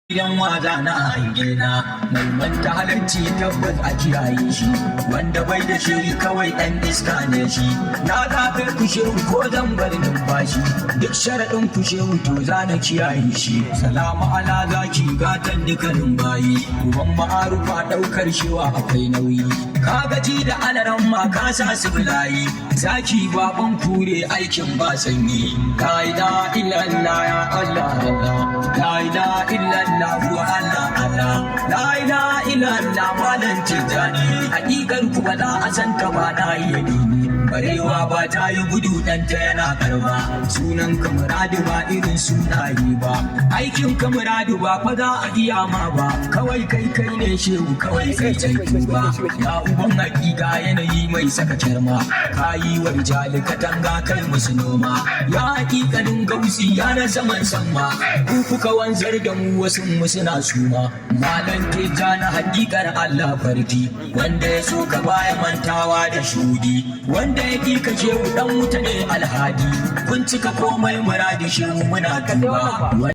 Idan waza na hange na mai manta halarci tabbas a kiyaye shi wanda bai da shiri kawai ɗan iska ne shi na zaɓe kushewu ko zan bar numfashi duk sharaɗin kushewu to za na kiyaye shi salamu ala zaki gatan dukkanin bayi uban ma'arufa ɗaukar shewa akwai nauyi ka gaji da alaran ma ka sa su bulayi zaki baban kure aikin ba sanyi la ilaha illallah ya Allah la ilaha illallah wa Allah Allah la ilaha illallah malan tijani hakikar ku ba za a san ta ba na yi barewa ba ta yi gudu dan ta yana karba sunan kamaradu ba irin sunaye ba aikin kamaradu ba fa za a iya ma ba kawai kai ne shehu kawai kai canki ba ya uban hakika yanayi mai saka kirma kayi wa rijali katanga kai musu noma ya hakikanin gausi ya na saman sama ku kuka wanzar da mu wasu suna suma malan teja na hakikar Allah farki wanda ya so ka baya mantawa da shudi wanda ya ƙi ka shehu dan wuta ne alhadi kun cika komai muradi shehu muna tuba